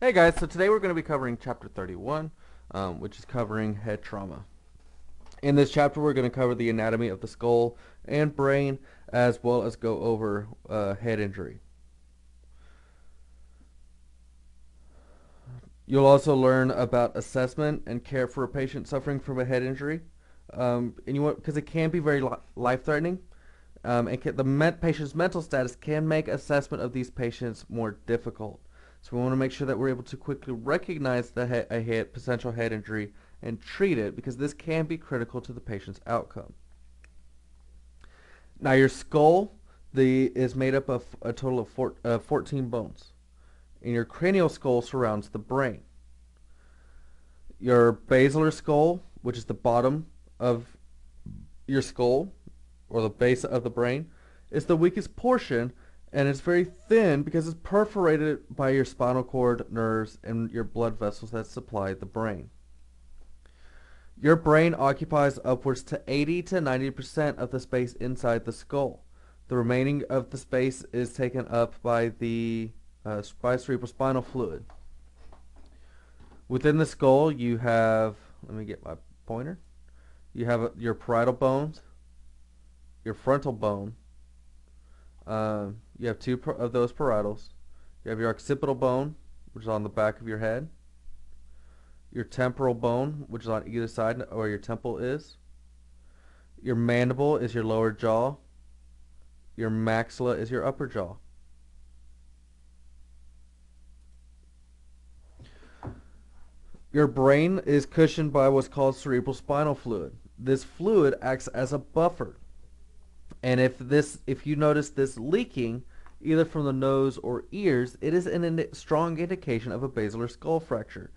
Hey guys, so today we're going to be covering chapter 31, which is covering head trauma. In this chapter, we're going to cover the anatomy of the skull and brain, as well as go over head injury. You'll also learn about assessment and care for a patient suffering from a head injury, and you want because it can be very life-threatening, and the patient's mental status can make assessment of these patients more difficult. So we want to make sure that we're able to quickly recognize a potential head injury and treat it, because this can be critical to the patient's outcome. Now, your skull is made up of a total of 14 bones, and your cranial skull surrounds the brain. Your basilar skull, which is the bottom of your skull, or the base of the brain, is the weakest portion, and it's very thin because it's perforated by your spinal cord, nerves, and your blood vessels that supply the brain. Your brain occupies upwards to 80 to 90% of the space inside the skull. The remaining of the space is taken up by the cerebrospinal fluid. Within the skull, you have, let me get my pointer, you have your parietal bones, your frontal bone. You have two of those parietals. You have your occipital bone, which is on the back of your head. Your temporal bone, which is on either side where your temple is. Your mandible is your lower jaw. Your maxilla is your upper jaw. Your brain is cushioned by what's called cerebrospinal fluid. This fluid acts as a buffer. And if you notice this leaking, either from the nose or ears, it is a strong indication of a basilar skull fracture.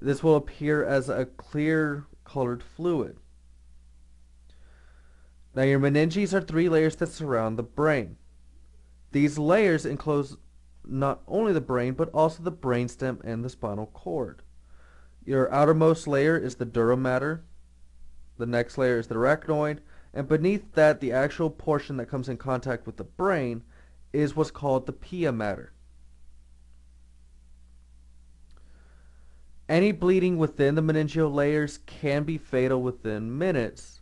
This will appear as a clear colored fluid. Now, your meninges are 3 layers that surround the brain. These layers enclose not only the brain, but also the brainstem and the spinal cord. Your outermost layer is the dura mater. The next layer is the arachnoid. And beneath that, the actual portion that comes in contact with the brain is what's called the pia mater. Any bleeding within the meningeal layers can be fatal within minutes,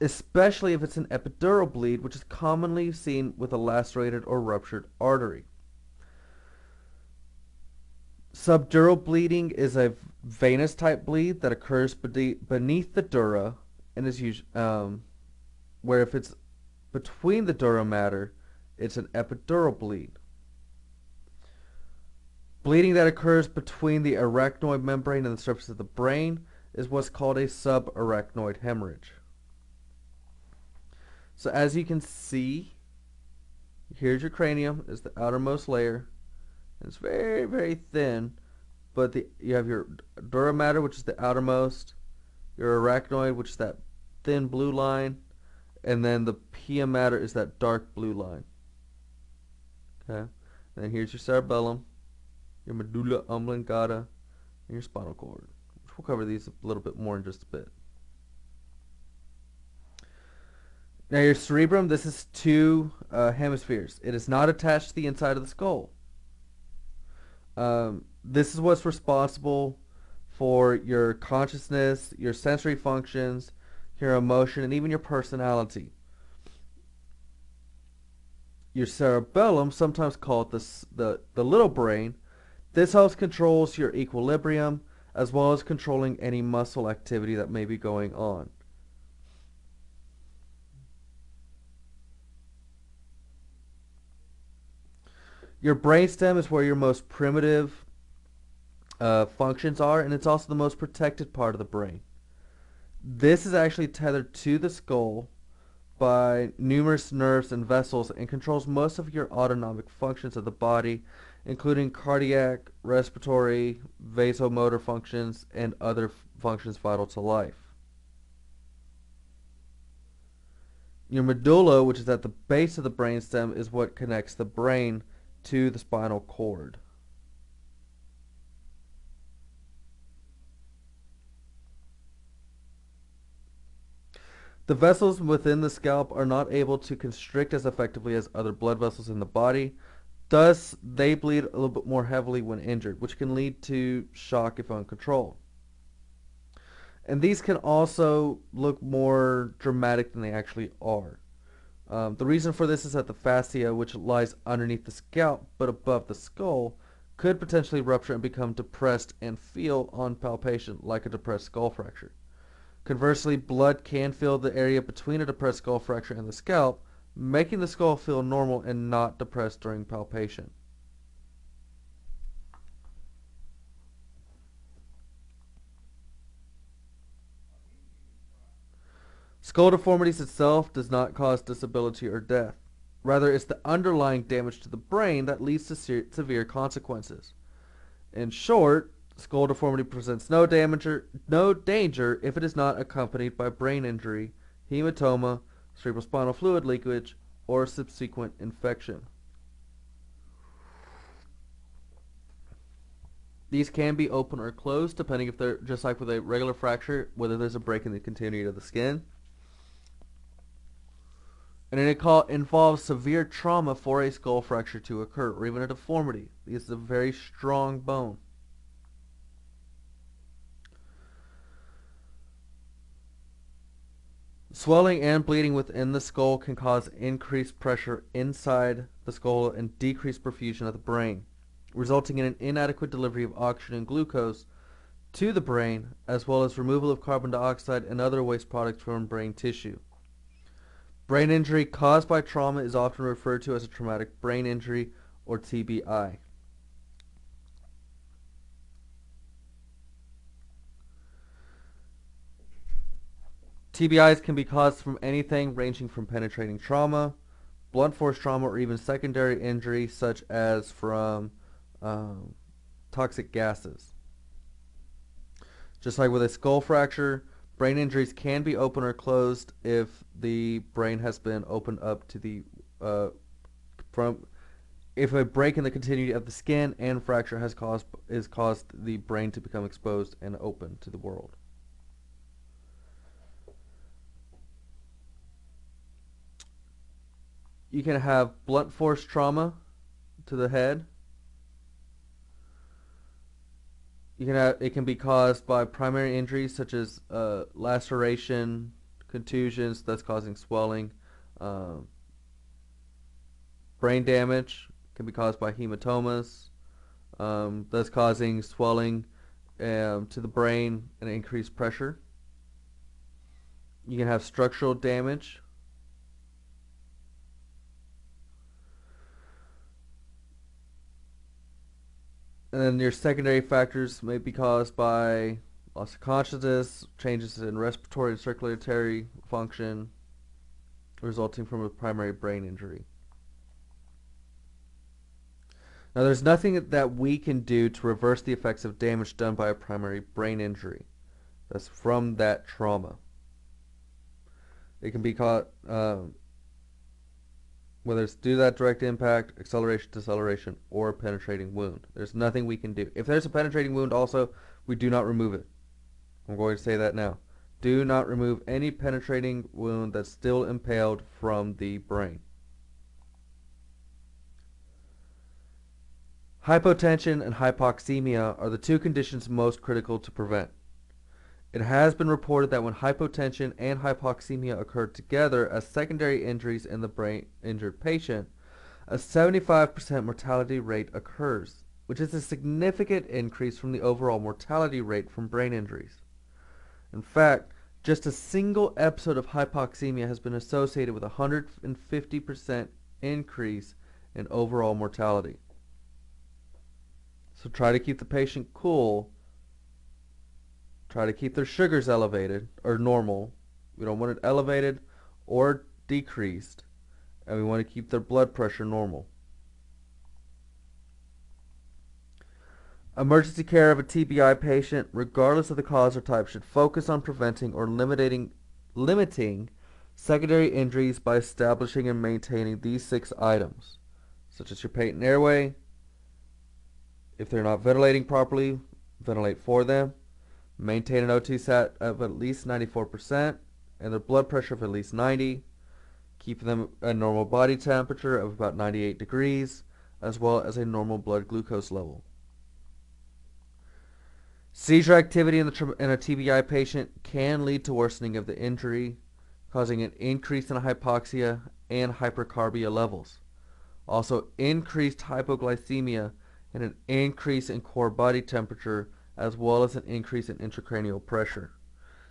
especially if it's an epidural bleed, which is commonly seen with a lacerated or ruptured artery. Subdural bleeding is a venous type bleed that occurs beneath the dura, and is where if it's between the dura mater, it's an epidural bleed. Bleeding that occurs between the arachnoid membrane and the surface of the brain is what's called a subarachnoid hemorrhage. So as you can see, here's your cranium, is the outermost layer. It's very, very thin, but you have your dura mater, which is the outermost, your arachnoid, which is that thin blue line, and then the pia mater is that dark blue line. Okay, and then here's your cerebellum, your medulla oblongata, and your spinal cord. We'll cover these a little bit more in just a bit. Now, your cerebrum, this is 2 hemispheres. It is not attached to the inside of the skull. This is what's responsible for your consciousness, your sensory functions, your emotion, and even your personality. Your cerebellum, sometimes called the little brain, this helps controls your equilibrium, as well as controlling any muscle activity that may be going on. Your brainstem is where your most primitive functions are, and it's also the most protected part of the brain. This is actually tethered to the skull by numerous nerves and vessels, and controls most of your autonomic functions of the body, including cardiac, respiratory, vasomotor functions, and other functions vital to life. Your medulla, which is at the base of the brainstem, is what connects the brain to the spinal cord. The vessels within the scalp are not able to constrict as effectively as other blood vessels in the body, Thus, they bleed a little bit more heavily when injured, which can lead to shock if uncontrolled. And these can also look more dramatic than they actually are. The reason for this is that the fascia, which lies underneath the scalp but above the skull, could potentially rupture and become depressed and feel on palpation like a depressed skull fracture. Conversely, blood can fill the area between a depressed skull fracture and the scalp, making the skull feel normal and not depressed during palpation. Skull deformities itself does not cause disability or death. Rather, it's the underlying damage to the brain that leads to severe consequences. In short, skull deformity presents no danger if it is not accompanied by brain injury, hematoma, cerebrospinal fluid leakage, or subsequent infection. These can be open or closed depending if they're just like with a regular fracture, whether there's a break in the continuity of the skin. And it involves severe trauma for a skull fracture to occur, or even a deformity. This is a very strong bone. Swelling and bleeding within the skull can cause increased pressure inside the skull and decreased perfusion of the brain, resulting in an inadequate delivery of oxygen and glucose to the brain, as well as removal of carbon dioxide and other waste products from brain tissue. Brain injury caused by trauma is often referred to as a traumatic brain injury, or TBI. TBIs can be caused from anything ranging from penetrating trauma, blunt force trauma, or even secondary injury such as from toxic gases. Just like with a skull fracture, brain injuries can be open or closed if the brain has been opened up to the if a break in the continuity of the skin and fracture has caused the brain to become exposed and open to the world. You can have blunt force trauma to the head. It can be caused by primary injuries such as laceration, contusions, thus causing swelling. Brain damage can be caused by hematomas, thus causing swelling to the brain and increased pressure. You can have structural damage. And then your secondary factors may be caused by loss of consciousness, changes in respiratory and circulatory function, resulting from a primary brain injury. Now, there's nothing that we can do to reverse the effects of damage done by a primary brain injury. That's from that trauma. It can be caught, whether it's due to that direct impact, acceleration, deceleration, or a penetrating wound. There's nothing we can do. If there's a penetrating wound also, we do not remove it. I'm going to say that now. Do not remove any penetrating wound that's still impaled from the brain. Hypotension and hypoxemia are the two conditions most critical to prevent. It has been reported that when hypotension and hypoxemia occur together as secondary injuries in the brain injured patient, a 75% mortality rate occurs, which is a significant increase from the overall mortality rate from brain injuries. In fact, just a single episode of hypoxemia has been associated with a 150% increase in overall mortality. So try to keep the patient cool. Try to keep their sugars elevated or normal. We don't want it elevated or decreased. And we want to keep their blood pressure normal. Emergency care of a TBI patient, regardless of the cause or type, should focus on preventing or limiting secondary injuries by establishing and maintaining these 6 items, such as your patent airway. If they're not ventilating properly, ventilate for them. Maintain an O2 sat of at least 94% and their blood pressure of at least 90. Keep them a normal body temperature of about 98 degrees. as well as a normal blood glucose level. Seizure activity in a TBI patient can lead to worsening of the injury, causing an increase in hypoxia and hypercarbia levels. Also, increased hypoglycemia and an increase in core body temperature, as well as an increase in intracranial pressure.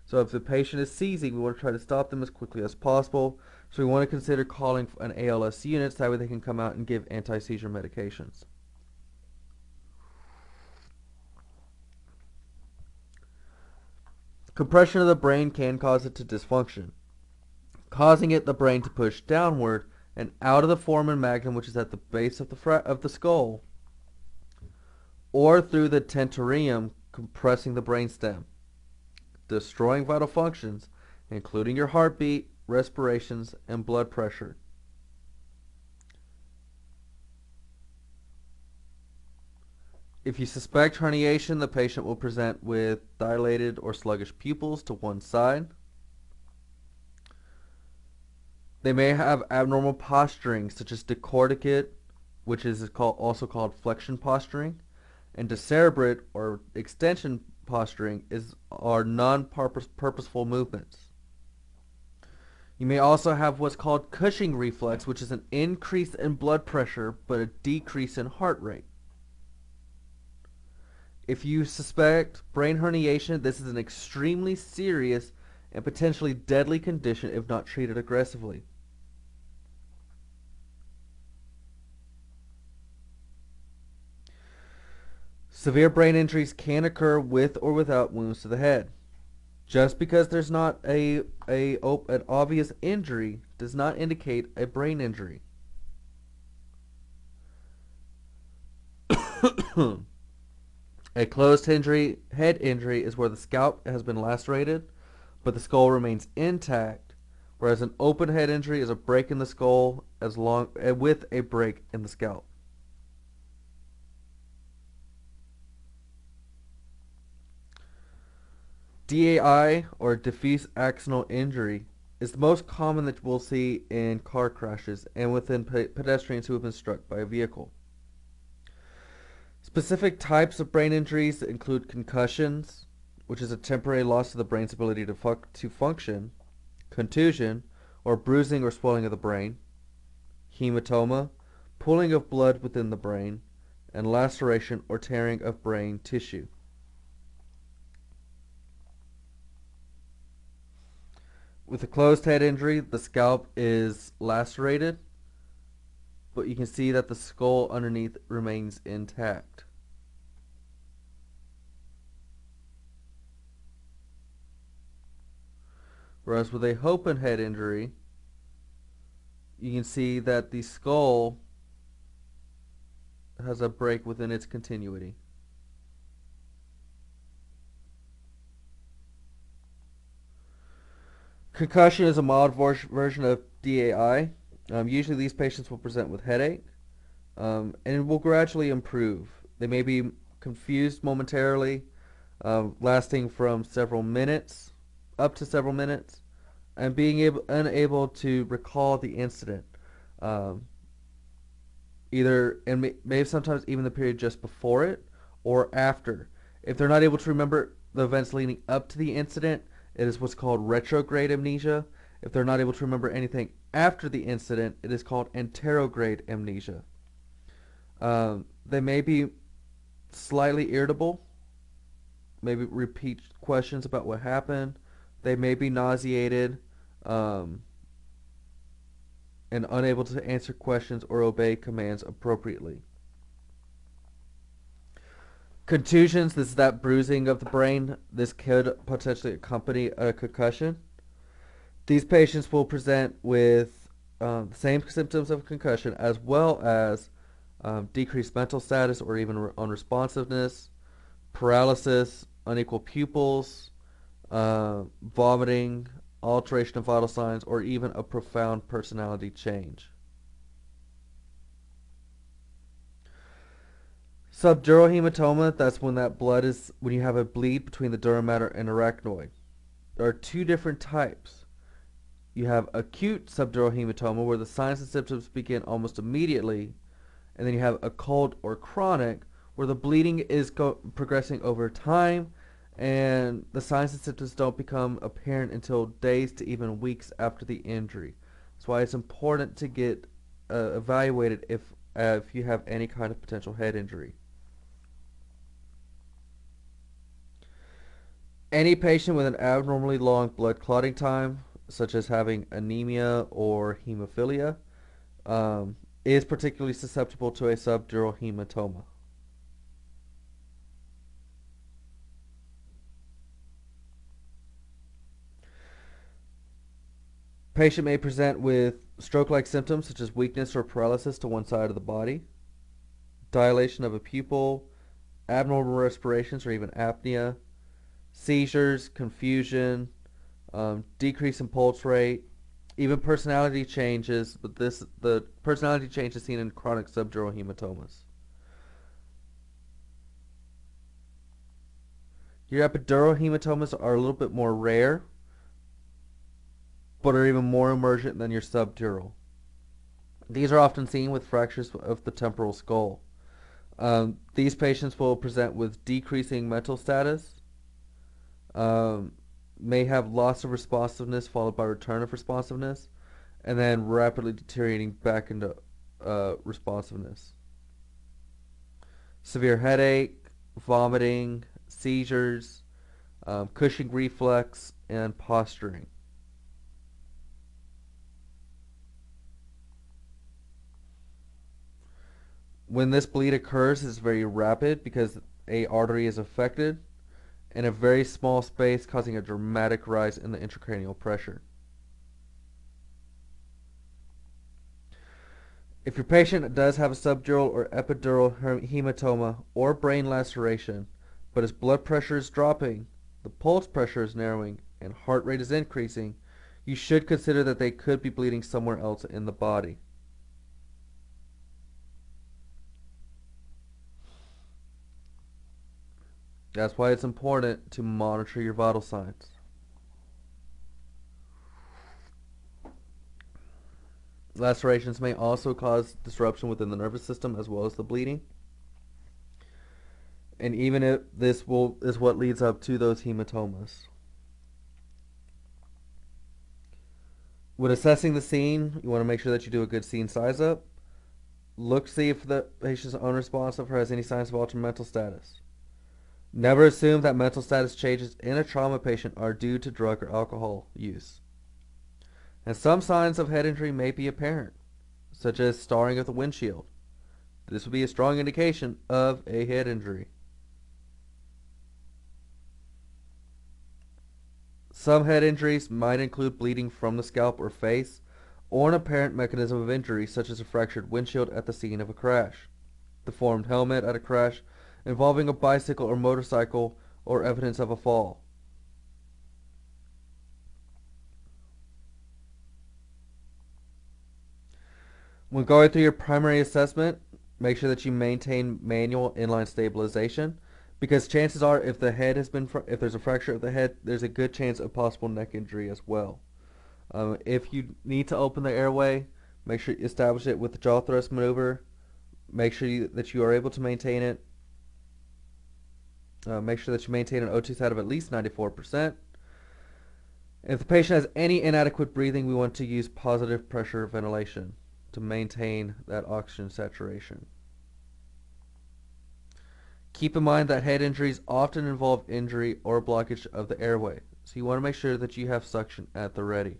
So if the patient is seizing, we want to try to stop them as quickly as possible. So we want to consider calling an ALS unit so that way they can come out and give anti-seizure medications. Compression of the brain can cause it to dysfunction, causing the brain to push downward and out of the foramen magnum, which is at the base of the skull, or through the tentorium, compressing the brainstem, destroying vital functions, including your heartbeat, respirations, and blood pressure. If you suspect herniation, the patient will present with dilated or sluggish pupils to one side. They may have abnormal posturing, such as decorticate, which is also called flexion posturing, and decerebrate or extension posturing are non-purposeful movements. You may also have what's called Cushing reflex, which is an increase in blood pressure but a decrease in heart rate. If you suspect brain herniation, this is an extremely serious and potentially deadly condition if not treated aggressively. Severe brain injuries can occur with or without wounds to the head. Just because there's not an obvious injury does not indicate a brain injury. A closed head injury is where the scalp has been lacerated, but the skull remains intact, whereas an open head injury is a break in the skull with a break in the scalp. DAI, or diffuse axonal injury, is the most common that we'll see in car crashes and within pedestrians who have been struck by a vehicle. Specific types of brain injuries include concussions, which is a temporary loss of the brain's ability to function, contusion, or bruising or swelling of the brain, hematoma, pooling of blood within the brain, and laceration or tearing of brain tissue. With a closed head injury, the scalp is lacerated, but you can see that the skull underneath remains intact. Whereas with a open head injury, you can see that the skull has a break within its continuity. Concussion is a mild version of DAI. Usually these patients will present with headache, and it will gradually improve. They may be confused momentarily, lasting from several minutes up to several minutes, and being unable to recall the incident. Either, and maybe sometimes even the period just before it or after. If they're not able to remember the events leading up to the incident, it is what's called retrograde amnesia. If they're not able to remember anything after the incident, it is called anterograde amnesia. They may be slightly irritable, maybe repeat questions about what happened. They may be nauseated and unable to answer questions or obey commands appropriately. Contusions, this is that bruising of the brain. This could potentially accompany a concussion. These patients will present with the same symptoms of concussion, as well as decreased mental status or even unresponsiveness, paralysis, unequal pupils, vomiting, alteration of vital signs, or even a profound personality change. Subdural hematoma, that's when you have a bleed between the dura mater and arachnoid. There are two different types. You have acute subdural hematoma, where the signs and symptoms begin almost immediately, And then you have occult or chronic, where the bleeding is progressing over time, and the signs and symptoms don't become apparent until days to even weeks after the injury. That's why it's important to get evaluated if you have any kind of potential head injury. Any patient with an abnormally long blood clotting time, such as having anemia or hemophilia, is particularly susceptible to a subdural hematoma. Patient may present with stroke-like symptoms such as weakness or paralysis to one side of the body, dilation of a pupil, abnormal respirations or even apnea, seizures, confusion, decrease in pulse rate, even personality changes, but the personality change is seen in chronic subdural hematomas. Your epidural hematomas are a little bit more rare, but are even more emergent than your subdural. These are often seen with fractures of the temporal skull. These patients will present with decreasing mental status, may have loss of responsiveness followed by return of responsiveness, and then rapidly deteriorating back into responsiveness. Severe headache, vomiting, seizures, Cushing reflex, and posturing. When this bleed occurs, it's very rapid because a artery is affected in a very small space, causing a dramatic rise in the intracranial pressure. If your patient does have a subdural or epidural hematoma or brain laceration, but his blood pressure is dropping, the pulse pressure is narrowing, and heart rate is increasing, you should consider that they could be bleeding somewhere else in the body. That's why it's important to monitor your vital signs. Lacerations may also cause disruption within the nervous system as well as the bleeding. And even if this is what leads up to those hematomas. When assessing the scene, you want to make sure that you do a good scene size up. Look to see if the patient is unresponsive or has any signs of altered mental status. Never assume that mental status changes in a trauma patient are due to drug or alcohol use. And some signs of head injury may be apparent, such as starring of the windshield. This would be a strong indication of a head injury. Some head injuries might include bleeding from the scalp or face, or an apparent mechanism of injury, such as a fractured windshield at the scene of a crash, deformed helmet at a crash involving a bicycle or motorcycle, or evidence of a fall. When going through your primary assessment, make sure that you maintain manual inline stabilization, because chances are if there's a fracture of the head, there's a good chance of possible neck injury as well. If you need to open the airway, make sure you establish it with the jaw thrust maneuver. Make sure that you are able to maintain it. Make sure that you maintain an O2 sat of at least 94%. If the patient has any inadequate breathing, we want to use positive pressure ventilation to maintain that oxygen saturation. Keep in mind that head injuries often involve injury or blockage of the airway, so you want to make sure that you have suction at the ready.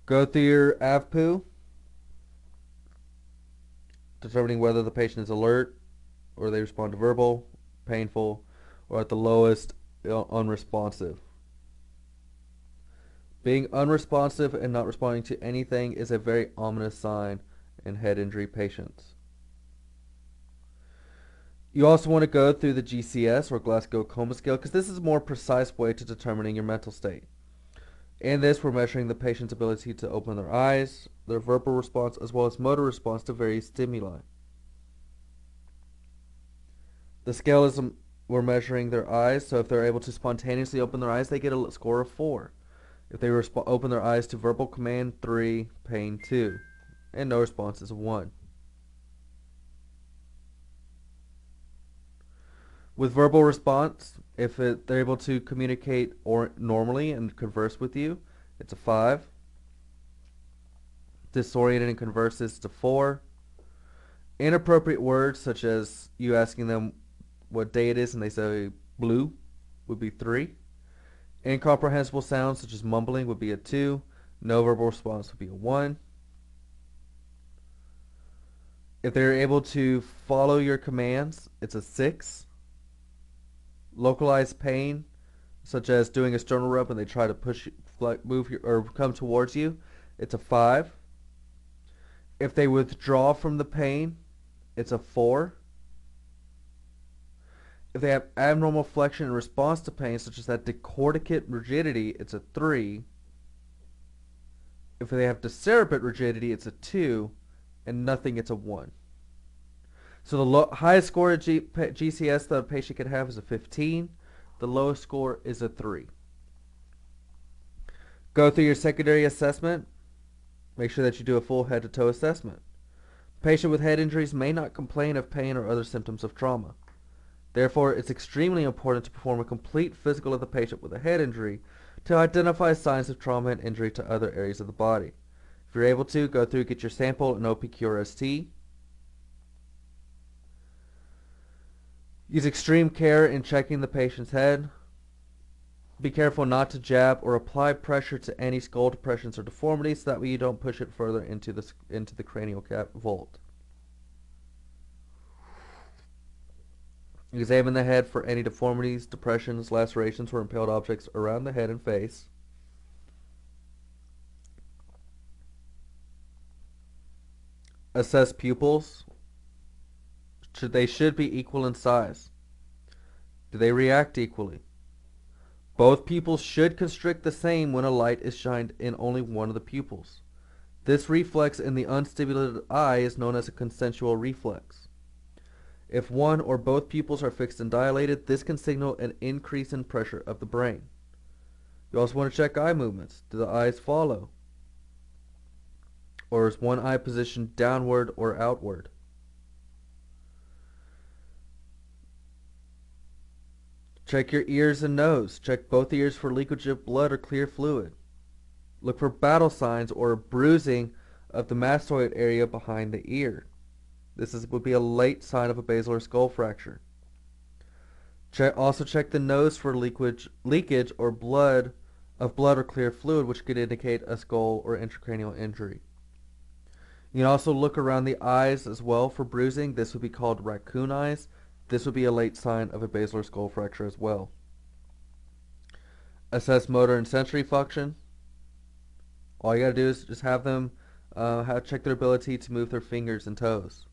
Go through your AVPU, determining whether the patient is alert, or they respond to verbal, painful, or at the lowest, unresponsive. Being unresponsive and not responding to anything is a very ominous sign in head injury patients. You also want to go through the GCS or Glasgow Coma Scale, because this is a more precise way to determining your mental state. In this, we're measuring the patient's ability to open their eyes, their verbal response, as well as motor response to various stimuli. The scale is we're measuring their eyes, so if they're able to spontaneously open their eyes, they get a score of 4. If they open their eyes to verbal command, 3, pain 2, and no response is 1. With verbal response, if they're able to communicate or normally and converse with you, it's a 5. Disoriented and converses, it's a 4. Inappropriate words, such as you asking them what day it is and they say blue, would be 3. Incomprehensible sounds, such as mumbling, would be a 2. No verbal response would be a 1. If they're able to follow your commands, it's a 6. Localized pain, such as doing a sternal rub and they try to push you, move you, or come towards you, it's a 5. If they withdraw from the pain, it's a 4. If they have abnormal flexion in response to pain, such as that decorticate rigidity, it's a 3. If they have decerebral rigidity, it's a 2. And nothing, it's a 1. So the highest score of GCS that a patient can have is a 15. The lowest score is a 3. Go through your secondary assessment. Make sure that you do a full head-to-toe assessment. Patient with head injuries may not complain of pain or other symptoms of trauma. Therefore, it's extremely important to perform a complete physical of the patient with a head injury to identify signs of trauma and injury to other areas of the body. If you're able to, go through, get your sample, and OPQRST. Use extreme care in checking the patient's head. Be careful not to jab or apply pressure to any skull depressions or deformities, so that way you don't push it further into the cranial vault. Examine the head for any deformities, depressions, lacerations, or impaled objects around the head and face. Assess pupils. They should be equal in size. Do they react equally? Both pupils should constrict the same when a light is shined in only one of the pupils. This reflex in the unstimulated eye is known as a consensual reflex. If one or both pupils are fixed and dilated, this can signal an increase in pressure of the brain. You also want to check eye movements. Do the eyes follow? Or is one eye positioned downward or outward? Check your ears and nose. Check both ears for leakage of blood or clear fluid. Look for battle signs or bruising of the mastoid area behind the ear. This would be a late sign of a basilar skull fracture. Also check the nose for leakage or blood or clear fluid, which could indicate a skull or intracranial injury. You can also look around the eyes as well for bruising. This would be called raccoon eyes. This would be a late sign of a basilar skull fracture as well. Assess motor and sensory function. All you gotta do is just have them check their ability to move their fingers and toes.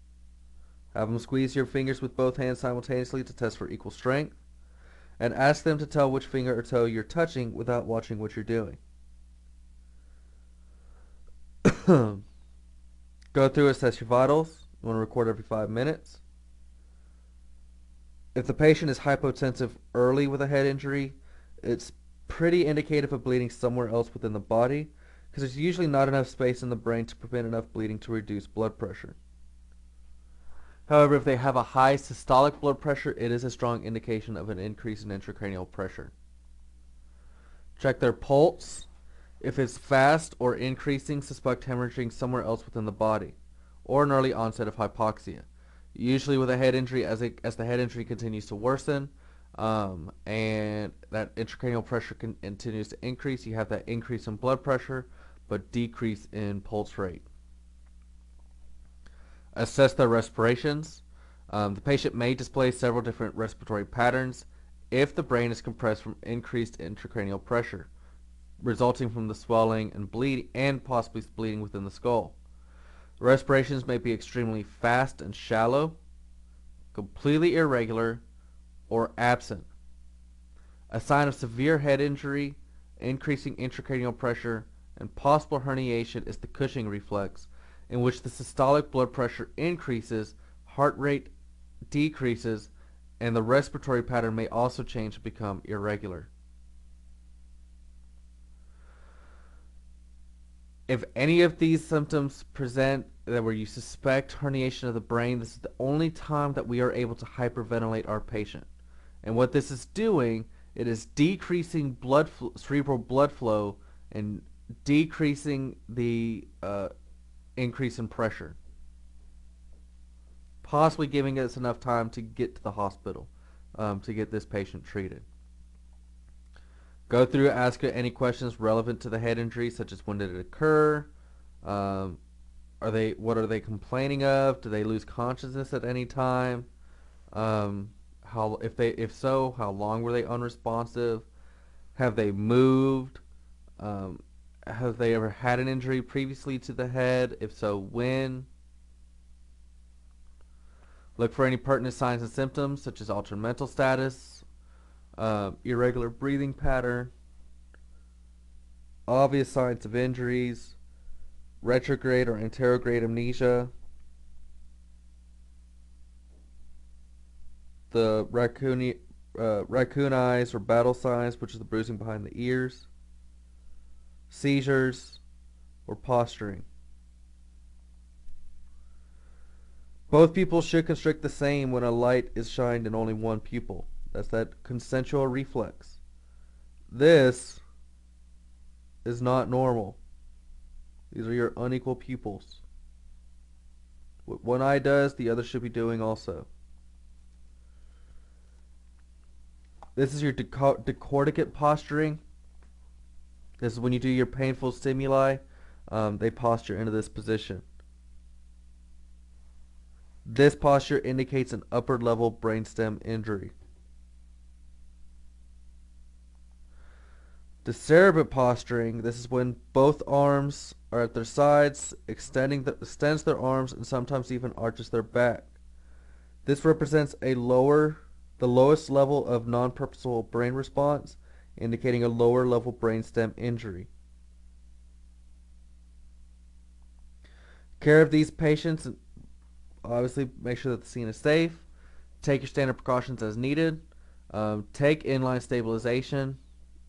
Have them squeeze your fingers with both hands simultaneously to test for equal strength. And ask them to tell which finger or toe you're touching without watching what you're doing. Go through, assess your vitals. You want to record every 5 minutes. If the patient is hypotensive early with a head injury, it's pretty indicative of bleeding somewhere else within the body, because there's usually not enough space in the brain to prevent enough bleeding to reduce blood pressure. However, if they have a high systolic blood pressure, it is a strong indication of an increase in intracranial pressure. Check their pulse. If it's fast or increasing, suspect hemorrhaging somewhere else within the body, or an early onset of hypoxia. Usually with a head injury, as the head injury continues to worsen, and that intracranial pressure continues to increase, you have that increase in blood pressure, but decrease in pulse rate. Assess their respirations. The patient may display several different respiratory patterns if the brain is compressed from increased intracranial pressure, resulting from the swelling and bleeding, and possibly bleeding within the skull. Respirations may be extremely fast and shallow, completely irregular, or absent. A sign of severe head injury, increasing intracranial pressure, and possible herniation is the Cushing reflex, in which the systolic blood pressure increases, heart rate decreases, and the respiratory pattern may also change and become irregular. If any of these symptoms present that where you suspect herniation of the brain, this is the only time that we are able to hyperventilate our patient. And what this is doing, it is decreasing cerebral blood flow and decreasing the increase in pressure, possibly giving us enough time to get to the hospital to get this patient treated. Go through, ask any questions relevant to the head injury, such as when did it occur, what are they complaining of, do they lose consciousness at any time, if so, how long were they unresponsive, have they moved, have they ever had an injury previously to the head, if so, when. Look for any pertinent signs and symptoms such as altered mental status, irregular breathing pattern, obvious signs of injuries, retrograde or anterograde amnesia, the raccoon eyes or battle signs, which is the bruising behind the ears, seizures, or posturing. Both pupils should constrict the same when a light is shined in only one pupil. That's that consensual reflex. This is not normal. These are your unequal pupils. What one eye does, the other should be doing also. This is your decorticate posturing. This is when you do your painful stimuli. They posture into this position. This posture indicates an upper level brainstem injury. Decerebral posturing, this is when both arms are at their sides, extends their arms and sometimes even arches their back. This represents the lowest level of non-purposeful brain response, indicating a lower level brainstem injury. Care of these patients, obviously make sure that the scene is safe. Take your standard precautions as needed. Take inline stabilization.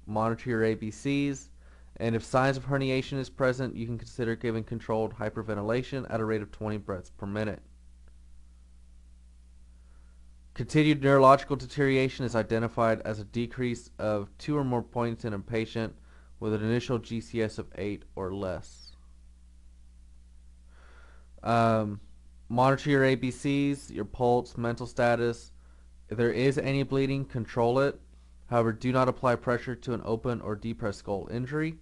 Monitor your ABCs. And if signs of herniation is present, you can consider giving controlled hyperventilation at a rate of 20 breaths per minute. Continued neurological deterioration is identified as a decrease of 2 or more points in a patient with an initial GCS of 8 or less. Monitor your ABCs, your pulse, mental status. If there is any bleeding, control it. However, do not apply pressure to an open or depressed skull injury.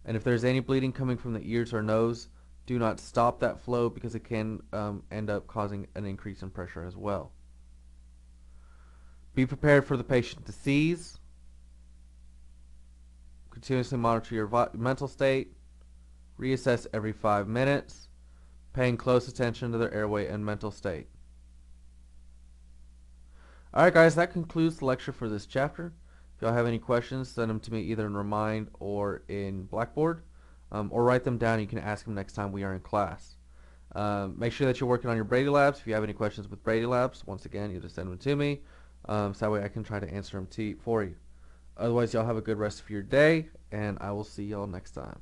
And if there's any bleeding coming from the ears or nose, do not stop that flow because it can end up causing an increase in pressure as well. Be prepared for the patient to seize. Continuously monitor your mental state. Reassess every 5 minutes, paying close attention to their airway and mental state. Alright guys, that concludes the lecture for this chapter. If y'all have any questions, send them to me either in Remind or in Blackboard, or write them down. You can ask them next time we are in class. Make sure that you're working on your Brady Labs. If you have any questions with Brady Labs, once again, you just send them to me, so that way I can try to answer them for you. Otherwise, y'all have a good rest of your day, and I will see y'all next time.